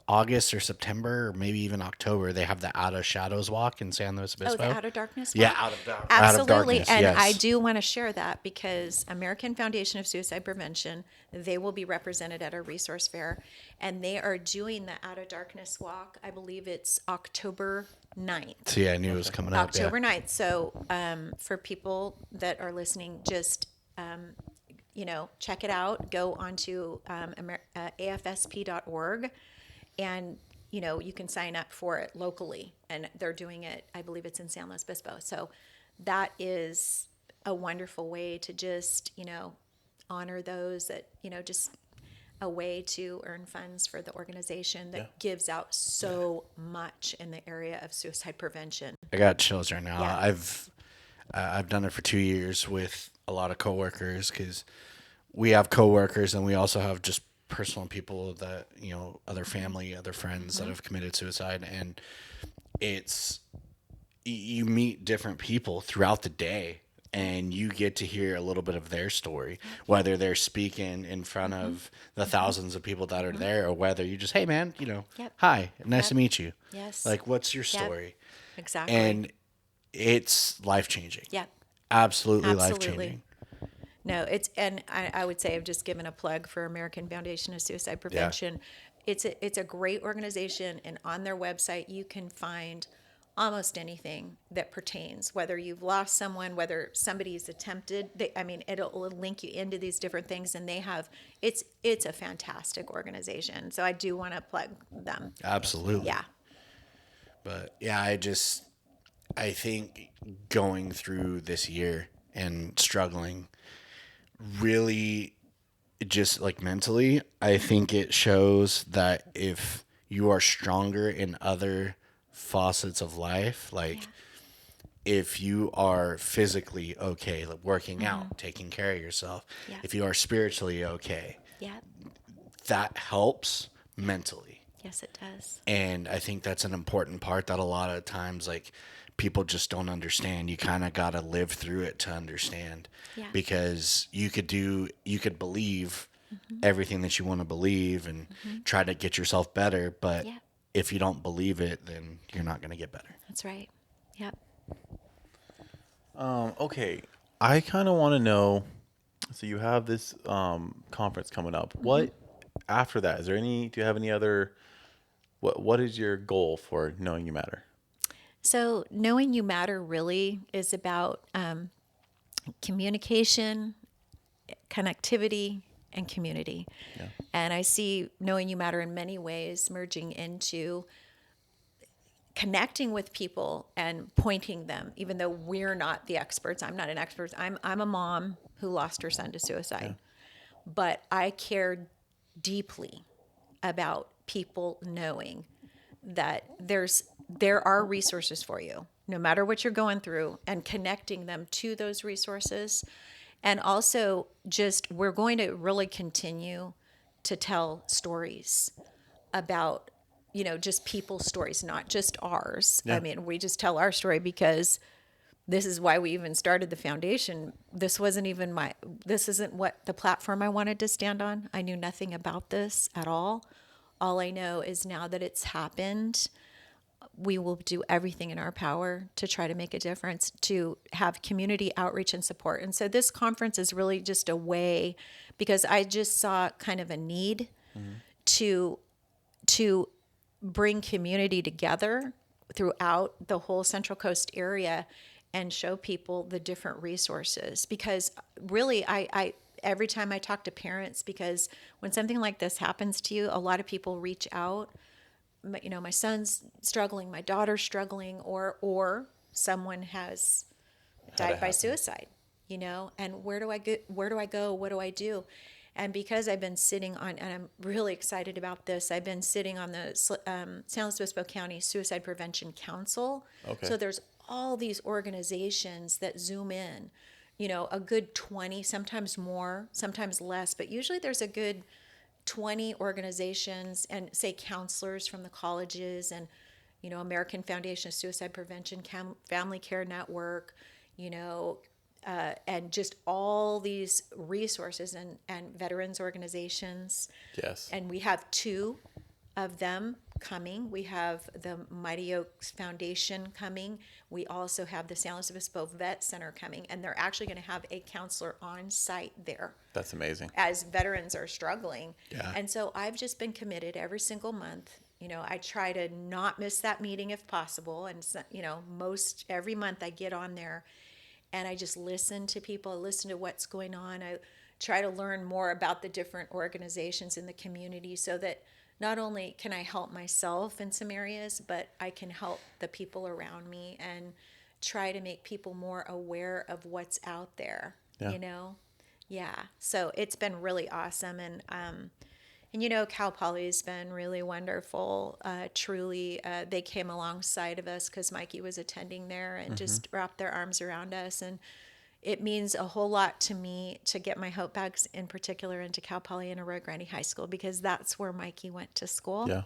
Speaker 3: August or September or maybe even October. They have the Out of Shadows walk in San Luis Obispo.
Speaker 2: Oh, the Out of Darkness
Speaker 3: Yeah,
Speaker 2: walk?
Speaker 3: out of dark.
Speaker 2: Absolutely.
Speaker 3: Out of darkness.
Speaker 2: And
Speaker 3: yes.
Speaker 2: I do want to share that because American Foundation of Suicide Prevention, they will be represented at our resource fair, and they are doing the Out of Darkness walk. I believe it's October 9th.
Speaker 3: So yeah, I knew it was coming up.
Speaker 2: October
Speaker 3: Yeah.
Speaker 2: 9th. So for people that are listening, just check it out. Go onto afsp.org, and you can sign up for it locally. And they're doing it. I believe it's in San Luis Obispo. So that is a wonderful way to just honor those that just a way to earn funds for the organization that
Speaker 1: Yeah.
Speaker 2: gives out so much in the area of suicide prevention.
Speaker 3: I got chills right now.
Speaker 2: Yeah.
Speaker 3: I've done it for 2 years with a lot of coworkers because we have coworkers and we also have just personal people that other family, other friends that have committed suicide, and you meet different people throughout the day. And you get to hear a little bit of their story, whether they're speaking in front of the thousands of people that are there, or whether you just, hey man,
Speaker 2: Yep.
Speaker 3: hi, nice
Speaker 2: Yep.
Speaker 3: to meet you.
Speaker 2: Yes.
Speaker 3: Like, what's your
Speaker 2: Yep.
Speaker 3: story?
Speaker 2: Exactly.
Speaker 3: And it's life changing.
Speaker 2: Yep.
Speaker 3: Absolutely life
Speaker 2: Absolutely.
Speaker 3: changing.
Speaker 2: No, and I would say I've just given a plug for American Foundation of Suicide Prevention. It's a great organization, and on their website you can find almost anything that pertains, whether you've lost someone, whether somebody's attempted. It'll link you into these different things, and it's a fantastic organization. So I do want to plug them.
Speaker 3: Absolutely.
Speaker 2: Yeah.
Speaker 3: But yeah, I think going through this year and struggling really just like mentally, I think it shows that if you are stronger in other facets of life, like if you are physically okay, like working out, taking care of yourself,
Speaker 2: Yeah.
Speaker 3: if you are spiritually okay,
Speaker 2: Yeah.
Speaker 3: that helps mentally.
Speaker 2: Yes, it does.
Speaker 3: And I think that's an important part that a lot of times, like, people just don't understand. You kind of got to live through it to understand.
Speaker 2: Yeah.
Speaker 3: Because you could believe everything that you want to believe and try to get yourself better. But
Speaker 2: Yeah.
Speaker 3: if you don't believe it, then you're not going to get better.
Speaker 2: That's right. Yep.
Speaker 1: Okay, I kind of want to know. So you have this conference coming up. What after that? Do you have any other? What is your goal for Knowing You Matter?
Speaker 2: So, Knowing You Matter really is about communication, connectivity, and community.
Speaker 1: Yeah.
Speaker 2: And I see Knowing You Matter in many ways merging into connecting with people and pointing them, even though we're not the experts. I'm not an expert. I'm a mom who lost her son to suicide. But I care deeply about people knowing that there are resources for you, no matter what you're going through, and connecting them to those resources. And also just, we're going to really continue to tell stories about, just people's stories, not just ours.
Speaker 1: Yeah.
Speaker 2: I mean, we just tell our story because this is why we even started the foundation. This isn't what the platform I wanted to stand on. I knew nothing about this at all. All I know is now that it's happened, we will do everything in our power to try to make a difference, to have community outreach and support. And so this conference is really just a way, because I just saw kind of a need to bring community together throughout the whole Central Coast area and show people the different resources. Because really, I every time I talk to parents, because when something like this happens to you, a lot of people reach out. My son's struggling, my daughter's struggling, or someone has died by suicide, and where do I go? What do I do? And because I've been sitting on, and I'm really excited about this, I've been sitting on the San Luis Obispo County Suicide Prevention Council.
Speaker 1: Okay.
Speaker 2: So there's all these organizations that zoom in, a good 20, sometimes more, sometimes less, but usually there's a good 20 organizations and say counselors from the colleges and, American Foundation of Suicide Prevention, Family Care Network, and just all these resources and veterans organizations.
Speaker 1: Yes.
Speaker 2: And we have 2 of them coming. We have the Mighty Oaks Foundation coming. We also have the San Luis Obispo Vet Center coming, and they're actually going to have a counselor on site there.
Speaker 1: That's amazing.
Speaker 2: As veterans are struggling.
Speaker 1: Yeah.
Speaker 2: And so I've just been committed every single month. I try to not miss that meeting if possible. And, most every month I get on there and I just listen to people, listen to what's going on. I try to learn more about the different organizations in the community so that not only can I help myself in some areas, but I can help the people around me and try to make people more aware of what's out there,
Speaker 1: Yeah.
Speaker 2: Yeah. So it's been really awesome. And Cal Poly's been really wonderful. Truly, they came alongside of us because Mikey was attending there and just wrapped their arms around us. And it means a whole lot to me to get my Hope Bags in particular into Cal Poly and Arroyo Grande High School, because that's where Mikey went to school.
Speaker 1: Yeah.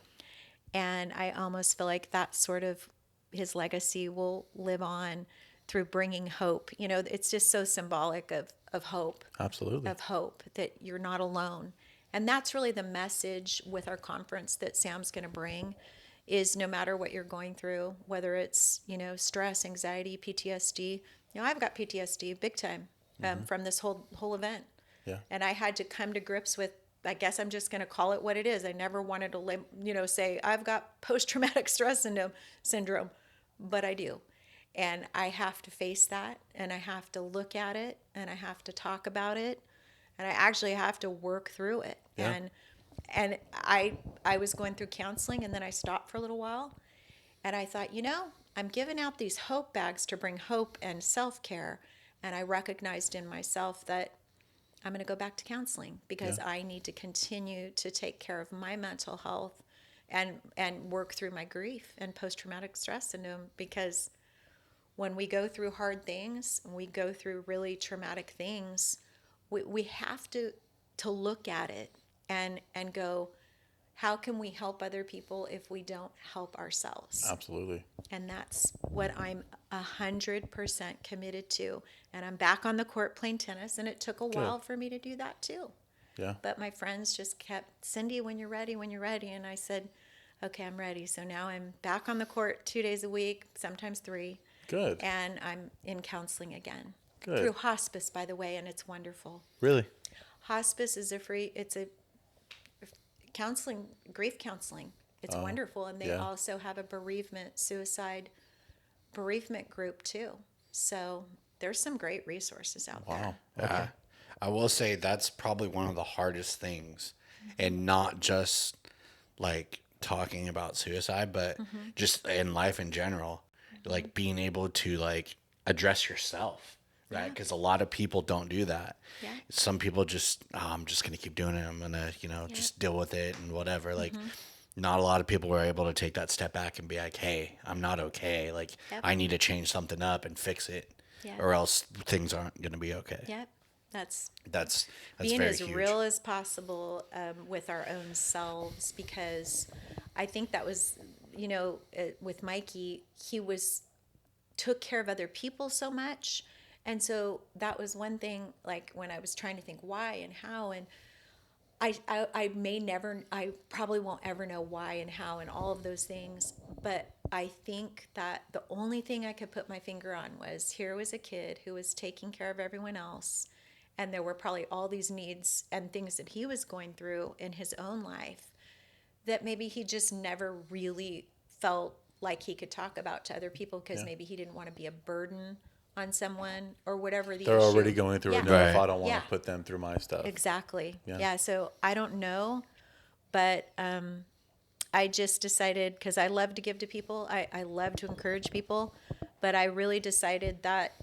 Speaker 2: And I almost feel like that sort of his legacy will live on through bringing hope. It's just so symbolic of hope.
Speaker 1: Absolutely.
Speaker 2: Of hope that you're not alone. And that's really the message with our conference that Sam's going to bring, is no matter what you're going through, whether it's, stress, anxiety, PTSD. I've got PTSD big time from this whole event.
Speaker 1: Yeah.
Speaker 2: And I had to come to grips with, I guess I'm just going to call it what it is. I never wanted to, say I've got post-traumatic stress syndrome, but I do. And I have to face that, and I have to look at it, and I have to talk about it, and I actually have to work through it.
Speaker 1: Yeah.
Speaker 2: And I was going through counseling, and then I stopped for a little while, and I thought, I'm giving out these hope bags to bring hope and self-care, and I recognized in myself that I'm going to go back to counseling because I need to continue to take care of my mental health and work through my grief and post-traumatic stress syndrome, because when we go through hard things, when we go through really traumatic things, we have to look at it and go, how can we help other people if we don't help ourselves?
Speaker 1: Absolutely.
Speaker 2: And that's what I'm 100% committed to. And I'm back on the court playing tennis, and it took a while for me to do that too.
Speaker 1: Yeah.
Speaker 2: But my friends just kept, Cindy, when you're ready. And I said, okay, I'm ready. So now I'm back on the court 2 days a week, sometimes 3.
Speaker 1: Good.
Speaker 2: And I'm in counseling again.
Speaker 1: Good.
Speaker 2: Through hospice, by the way, and it's wonderful.
Speaker 1: Really?
Speaker 2: Hospice is it's a counseling, grief counseling. It's wonderful. And they also have a suicide bereavement group too. So there's some great resources out there.
Speaker 1: Wow. Okay.
Speaker 3: I will say that's probably one of the hardest things, and not just like talking about suicide, but just in life in general, like being able to like address yourself. Right, because a lot of people don't do that.
Speaker 2: Yeah.
Speaker 3: Some people just, I'm just gonna keep doing it. I'm gonna, just deal with it and whatever. Like, not a lot of people were able to take that step back and be like, "Hey, I'm not okay. Like, I need to change something up and fix it, or else things aren't gonna be okay."
Speaker 2: Yep. That's
Speaker 3: That's
Speaker 2: being
Speaker 3: very
Speaker 2: as
Speaker 3: huge.
Speaker 2: real as possible with our own selves, because I think that was, with Mikey, took care of other people so much. And so that was one thing, like when I was trying to think why and how, and I probably won't ever know why and how and all of those things. But I think that the only thing I could put my finger on was here was a kid who was taking care of everyone else. And there were probably all these needs and things that he was going through in his own life that maybe he just never really felt like he could talk about to other people because maybe he didn't want to be a burden on someone or whatever the
Speaker 1: They're
Speaker 2: issue.
Speaker 1: already going through enough.
Speaker 3: Right.
Speaker 1: I don't want
Speaker 2: Yeah.
Speaker 1: to put them through my stuff.
Speaker 2: Exactly.
Speaker 1: Yeah.
Speaker 2: Yeah. So I don't know, but I just decided because I love to give to people. I love to encourage people, but I really decided that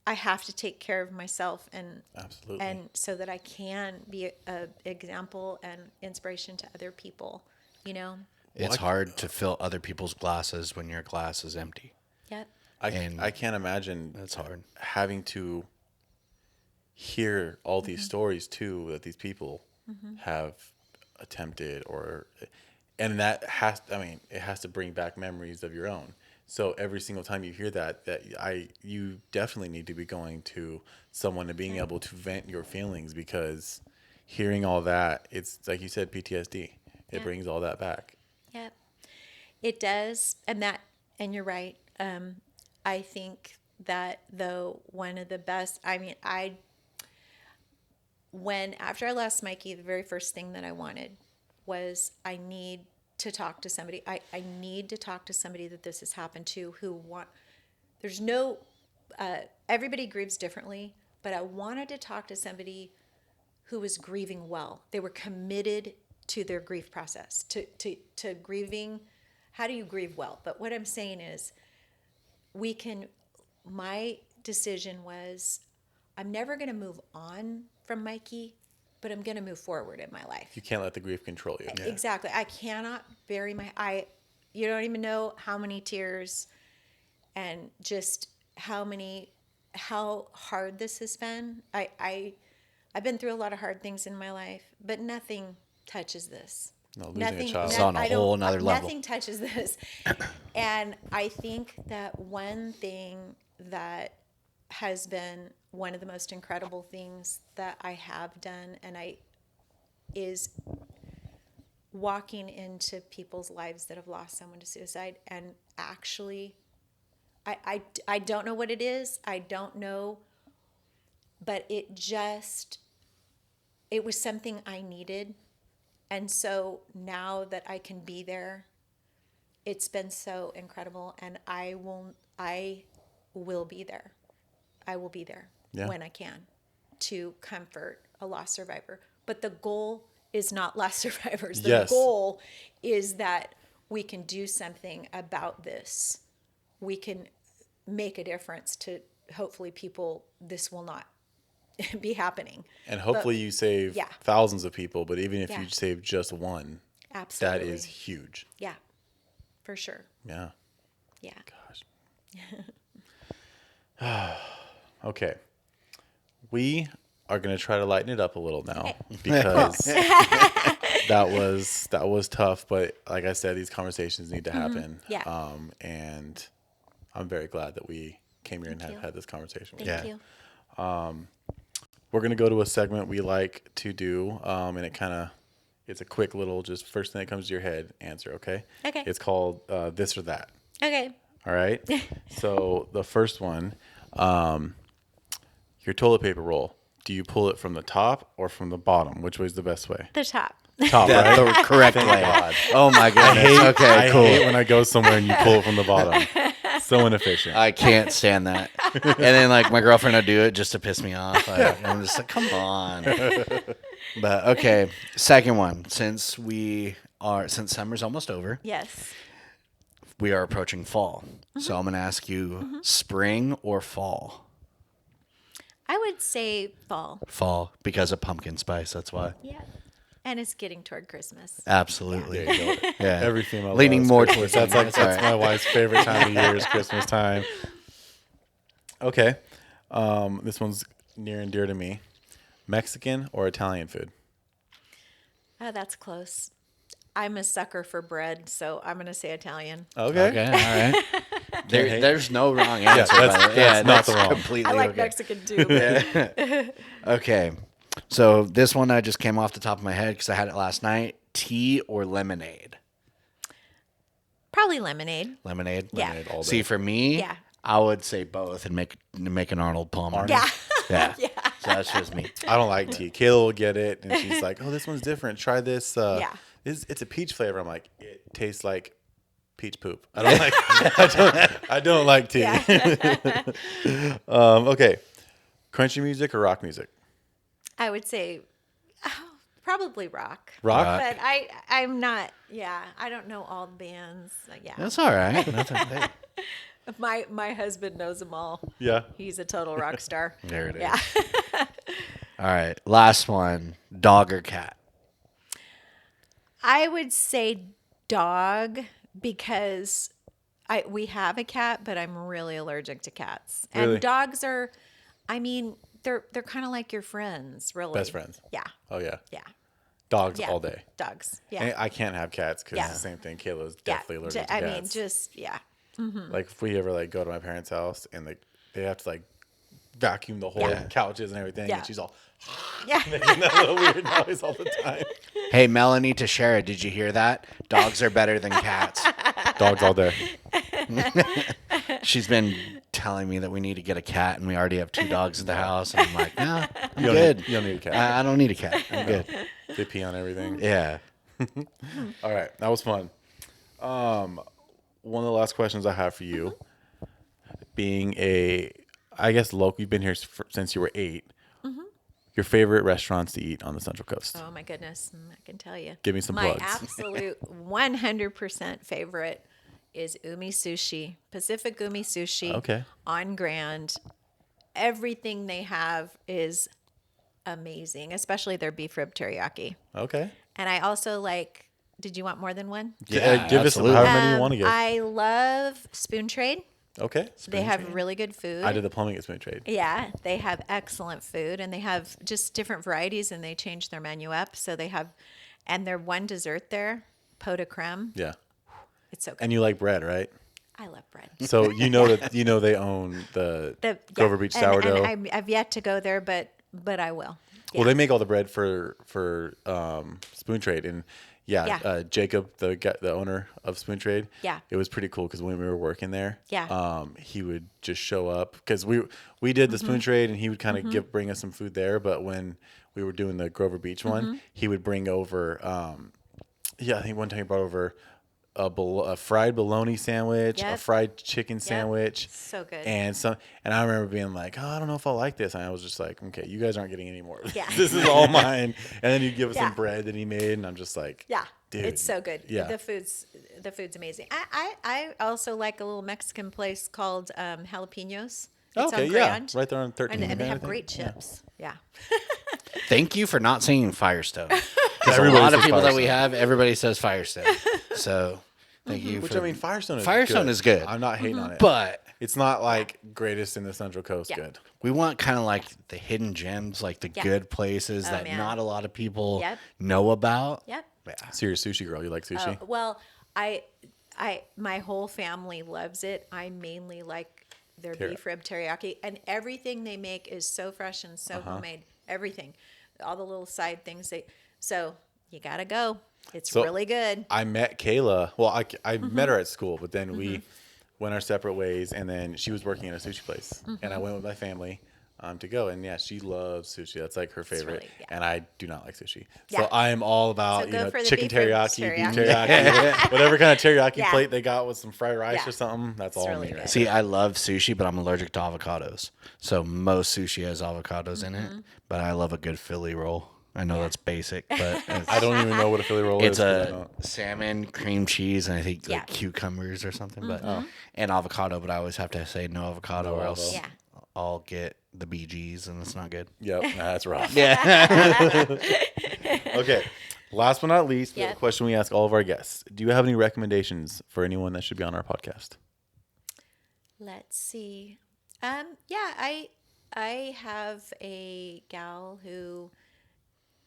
Speaker 2: I have to take care of myself
Speaker 1: Absolutely.
Speaker 2: and so that I can be a example and inspiration to other people.
Speaker 3: It's hard to fill other people's glasses when your glass is empty.
Speaker 2: Yep.
Speaker 1: I can't imagine
Speaker 3: That's hard.
Speaker 1: having to hear all these stories too that these people have attempted and that it has to bring back memories of your own. So every single time you hear that you definitely need to be going to someone and being able to vent your feelings, because hearing all that, it's like you said, PTSD. It brings all that back.
Speaker 2: Yep. It does. And you're right. I think that though one of the best, after I lost Mikey, the very first thing that I wanted was I need to talk to somebody. I need to talk to somebody that this has happened to there's no, everybody grieves differently, but I wanted to talk to somebody who was grieving well. They were committed to their grief process, to grieving. How do you grieve well? But what I'm saying is my decision was I'm never going to move on from Mikey, but I'm going to move forward in my life.
Speaker 1: You can't let the grief control you.
Speaker 2: Yeah. Exactly. I cannot bury you don't even know how many tears and just how hard this has been. I've been through a lot of hard things in my life, but nothing touches this.
Speaker 1: No, losing a child.
Speaker 3: It's on a whole nother level.
Speaker 2: Nothing touches this. And I think that one thing that has been one of the most incredible things that I have done is walking into people's lives that have lost someone to suicide and actually I don't know what it is. I don't know, but it was something I needed. And so now that I can be there, it's been so incredible, and I will be there. I will be there when I can to comfort a lost survivor. But the goal is not lost survivors. The goal is that we can do something about this. We can make a difference to hopefully people. This will not be happening.
Speaker 1: And hopefully you save thousands of people, but even if you save just one,
Speaker 2: absolutely,
Speaker 1: that is huge.
Speaker 2: Yeah, for sure.
Speaker 1: Yeah.
Speaker 2: Yeah.
Speaker 1: Gosh. Okay. We are going to try to lighten it up a little now because that was tough, but like I said, these conversations need to happen.
Speaker 2: Yeah.
Speaker 1: And I'm very glad that we came here and had this conversation.
Speaker 2: Thank you.
Speaker 1: We're going to go to a segment we like to do, and it's a quick little, just first thing that comes to your head answer, okay?
Speaker 2: Okay.
Speaker 1: It's called This or That.
Speaker 2: Okay.
Speaker 1: All right? So the first one, your toilet paper roll, do you pull it from the top or from the bottom? Which way is the best way?
Speaker 2: The top.
Speaker 1: Top,
Speaker 3: That's
Speaker 1: right?
Speaker 3: the correct way.
Speaker 1: God.
Speaker 3: Oh my goodness. Okay, cool.
Speaker 1: I hate when I go somewhere and you pull it from the bottom. So inefficient.
Speaker 3: I can't stand that. And then like my girlfriend will do it just to piss me off. I'm just like, come on. But okay, second one. Since summer's almost over,
Speaker 2: Yes.
Speaker 3: we are approaching fall. So I'm going to ask you spring or fall?
Speaker 2: I would say fall.
Speaker 3: Fall because of pumpkin spice. That's why.
Speaker 2: Yeah. And it's getting toward Christmas.
Speaker 3: Absolutely.
Speaker 1: There you go.
Speaker 3: Yeah.
Speaker 1: Every female
Speaker 3: Leaning
Speaker 1: loves
Speaker 3: more
Speaker 1: Christmas.
Speaker 3: towards
Speaker 1: That's my wife's favorite time of year is Christmas time. Okay. This one's near and dear to me. Mexican or Italian food?
Speaker 2: Oh, that's close.
Speaker 4: I'm a sucker for bread, so I'm gonna say Italian.
Speaker 1: Okay.
Speaker 3: Okay, all right.
Speaker 1: hate.
Speaker 3: There's no wrong answer.
Speaker 1: that's-
Speaker 3: by the way.
Speaker 1: that's not the wrong.
Speaker 3: Completely
Speaker 4: I like
Speaker 3: okay.
Speaker 4: Mexican too. But
Speaker 3: Okay, so this one I just came off the top of my head because I had it last night. Tea or lemonade?
Speaker 4: probably lemonade.
Speaker 3: Lemonade.
Speaker 4: Yeah.
Speaker 1: Lemonade all day.
Speaker 3: See, for me,
Speaker 4: Yeah.
Speaker 3: I would say both and make an Arnold Palmer.
Speaker 4: Yeah.
Speaker 3: Yeah. So that's just me.
Speaker 1: I don't like tea. Kayla will get it, and she's like, "Oh, this one's different. Try this.
Speaker 4: Yeah.
Speaker 1: It's a peach flavor." I'm like, "It tastes like peach poop." I don't like. I don't like tea. Okay, country music or rock music?
Speaker 4: I would say probably rock.
Speaker 1: Rock?
Speaker 4: But I'm not. Yeah, I don't know all the bands. Yeah,
Speaker 3: That's all right. That's okay.
Speaker 4: my husband knows them all.
Speaker 1: Yeah.
Speaker 4: He's a total rock star.
Speaker 3: There it is.
Speaker 4: Yeah.
Speaker 3: All right. Last one. Dog or cat?
Speaker 4: I would say dog because we have a cat, but I'm really allergic to cats.
Speaker 1: Really?
Speaker 4: And dogs are, I mean, they're kind of like your friends, really.
Speaker 1: Best friends.
Speaker 4: Yeah.
Speaker 1: Oh yeah.
Speaker 4: Yeah.
Speaker 1: Dogs
Speaker 4: Yeah.
Speaker 1: all day.
Speaker 4: Dogs. Yeah.
Speaker 1: And I can't have cats because
Speaker 4: Yeah.
Speaker 1: it's the same thing. Kayla's
Speaker 4: Yeah.
Speaker 1: definitely allergic to
Speaker 4: I
Speaker 1: cats.
Speaker 4: mean, just yeah.
Speaker 1: Like if we ever like go to my parents' house and they have to like vacuum the whole
Speaker 3: Yeah.
Speaker 1: couches and everything,
Speaker 4: Yeah.
Speaker 1: and she's all
Speaker 4: Yeah.
Speaker 1: making that little weird noise all the time.
Speaker 3: Hey, Melanie Teixeira, did you hear that? Dogs are better than cats.
Speaker 1: Dogs all day.
Speaker 3: She's been telling me that we need to get a cat, and we already have 2 dogs in the house. And I'm like, nah, I'm
Speaker 1: You don't
Speaker 3: good.
Speaker 1: need- you don't need a cat.
Speaker 3: I don't need a cat. I'm good.
Speaker 1: They pee on everything.
Speaker 3: Yeah.
Speaker 1: All right, that was fun. One of the last questions I have for you, being I guess local, you've been here since you were 8. Your favorite restaurants to eat on the Central Coast?
Speaker 4: Oh my goodness, I can tell you.
Speaker 1: Give me some
Speaker 4: My
Speaker 1: plugs.
Speaker 4: absolute 100% favorite is Umi Sushi, Pacific Umi Sushi.
Speaker 1: Okay.
Speaker 4: On Grand. Everything they have is amazing, especially their beef rib teriyaki.
Speaker 1: Okay.
Speaker 4: And I also like. Did you want more than one?
Speaker 3: Yeah,
Speaker 1: give us
Speaker 3: absolutely.
Speaker 1: however many you want to give.
Speaker 4: I love Spoon Trade.
Speaker 1: Okay.
Speaker 4: They have really good food.
Speaker 1: I did the plumbing at Spoon Trade.
Speaker 4: Yeah, they have excellent food, and they have just different varieties, and they change their menu up. So they have, and their one dessert there, pot de creme.
Speaker 1: Yeah.
Speaker 4: It's so good.
Speaker 1: And you like bread, right?
Speaker 4: I love bread.
Speaker 1: So you know that they own the Grover Beach
Speaker 4: and
Speaker 1: sourdough.
Speaker 4: I've yet to go there, but I will.
Speaker 1: Well, they make all the bread for Spoon Trade, and
Speaker 4: Yeah.
Speaker 1: Jacob, the owner of Spoon Trade.
Speaker 4: Yeah.
Speaker 1: It was pretty cool because when we were working there,
Speaker 4: Yeah.
Speaker 1: he would just show up because we did the Spoon Trade, and he would kind of bring us some food there. But when we were doing the Grover Beach one, he would bring over. I think one time he brought over a fried bologna sandwich, a
Speaker 4: Yep.
Speaker 1: fried chicken sandwich.
Speaker 4: So good.
Speaker 1: And I remember being like, "Oh, I don't know if I like this." And I was just like, "Okay, you guys aren't getting any more.
Speaker 4: Yeah.
Speaker 1: This is all mine." And then you give us
Speaker 4: Yeah.
Speaker 1: some bread that he made, and I'm just like,
Speaker 4: Yeah,
Speaker 1: dude,
Speaker 4: it's so good.
Speaker 1: Yeah.
Speaker 4: The food's amazing. I also like a little Mexican place called Jalapenos. It's
Speaker 1: Okay,
Speaker 4: on
Speaker 1: yeah,
Speaker 4: Grand.
Speaker 1: right there on 13th.
Speaker 4: And they
Speaker 1: I
Speaker 4: have
Speaker 1: think.
Speaker 4: great
Speaker 1: Yeah.
Speaker 4: chips. Yeah.
Speaker 3: Thank you for not singing Firestone. Because a
Speaker 1: Everybody
Speaker 3: lot of
Speaker 1: says
Speaker 3: people that we
Speaker 1: Firestone.
Speaker 3: have, everybody says Firestone. So thank you.
Speaker 1: Which
Speaker 3: for,
Speaker 1: I mean, Firestone
Speaker 3: is good.
Speaker 1: I'm not hating on it,
Speaker 3: But
Speaker 1: it's not like greatest in the Central Coast.
Speaker 4: Yeah.
Speaker 1: Good.
Speaker 3: we want kind of like the hidden gems, like the
Speaker 4: Yeah.
Speaker 3: good places
Speaker 4: Oh,
Speaker 3: that
Speaker 4: man.
Speaker 3: not a lot of people
Speaker 4: Yep.
Speaker 3: know about.
Speaker 4: Yep.
Speaker 3: Yeah.
Speaker 1: So you're a sushi girl. You like sushi?
Speaker 4: Well, my whole family loves it. I mainly like their beef rib teriyaki, and everything they make is so fresh and so homemade. Everything, all the little side things so you gotta go. It's
Speaker 1: So-
Speaker 4: really good.
Speaker 1: I met Kayla. Well, I met her at school, but then we went our separate ways, and then she was working in a sushi place, and I went with my family to go. And yeah, she loves sushi. That's like her favorite,
Speaker 4: really- yeah.
Speaker 1: and I do not like sushi.
Speaker 4: Yeah.
Speaker 1: So I am all about
Speaker 4: So go for the
Speaker 1: chicken
Speaker 4: beef rib
Speaker 1: teriyaki, beef
Speaker 4: teriyaki.
Speaker 1: teriyaki, whatever kind of teriyaki
Speaker 4: Yeah.
Speaker 1: plate they got with some fried rice
Speaker 4: Yeah.
Speaker 1: or something. That's all
Speaker 4: really
Speaker 1: me.
Speaker 4: good.
Speaker 1: Right?
Speaker 3: See, I love sushi, but I'm allergic to avocados. So most sushi has avocados in it. But I love a good Philly roll. I know that's basic, but it's,
Speaker 1: I don't even know what a Philly roll
Speaker 3: it's
Speaker 1: is. 'cause I
Speaker 3: a
Speaker 1: don't-
Speaker 3: salmon, cream cheese, and I think
Speaker 4: Yeah.
Speaker 3: like cucumbers or something. But and avocado. But I always have to say no avocado, or else
Speaker 4: Yeah.
Speaker 3: I'll get the BGs, and it's not good.
Speaker 1: Yep, that's rough.
Speaker 3: Yeah.
Speaker 1: Okay. Last but not least, we have a
Speaker 2: Yep.
Speaker 1: question we ask all of our guests. Do you have any recommendations for anyone that should be on our podcast?
Speaker 2: Let's see. Yeah, I have a gal who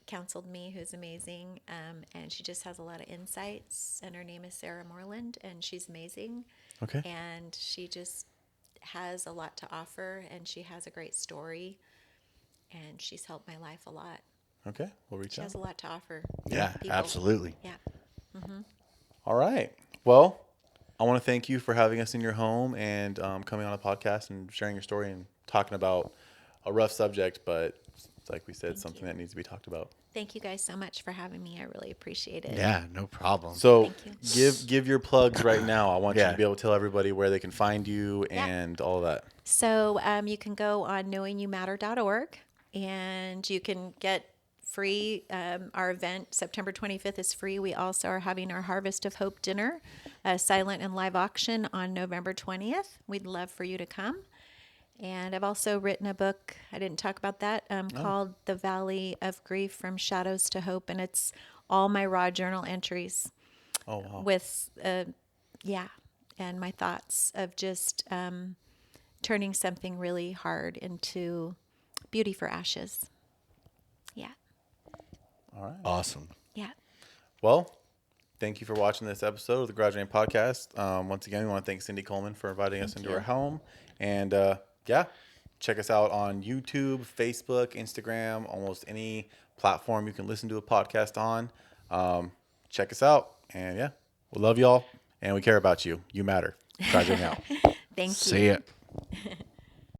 Speaker 4: counseled me, who's amazing, and she just has a lot of insights. And her name is Sarah Moreland, and she's amazing.
Speaker 1: Okay.
Speaker 4: And she just has a lot to offer, and she has a great story, and she's helped my life a lot.
Speaker 1: Okay. We'll reach
Speaker 4: She
Speaker 1: out.
Speaker 4: has a lot to offer.
Speaker 3: Yeah,
Speaker 4: people.
Speaker 3: absolutely.
Speaker 4: Yeah.
Speaker 1: All right. Well, I want to thank you for having us in your home and coming on a podcast and sharing your story and talking about a rough subject, but like we said, something that needs to be talked about.
Speaker 4: Thank you guys so much for having me. I really appreciate it.
Speaker 3: Yeah, no problem.
Speaker 1: So
Speaker 4: Thank
Speaker 1: give your plugs right now. I want you
Speaker 3: Yeah.
Speaker 1: to be able to tell everybody where they can find you
Speaker 4: Yeah.
Speaker 1: and all of that.
Speaker 4: So you can go on knowingyoumatter.org, and you can get free. Our event, September 25th, is free. We also are having our Harvest of Hope dinner, a silent and live auction on November 20th. We'd love for you to come. And I've also written a book, I didn't talk about that, called The Valley of Grief from Shadows to Hope. And it's all my raw journal entries
Speaker 1: Oh, wow.
Speaker 4: with, and my thoughts of just turning something really hard into beauty for ashes. Yeah.
Speaker 1: All right.
Speaker 3: Awesome.
Speaker 4: Yeah.
Speaker 1: Well, thank you for watching this episode of the Garage Name Podcast. Once again, we want to thank Cindy Kullman for inviting us into her home. And check us out on YouTube, Facebook, Instagram, almost any platform you can listen to a podcast on. Check us out. And we love y'all and we care about you. You matter. Garage Name out.
Speaker 4: Thank you.
Speaker 3: See ya.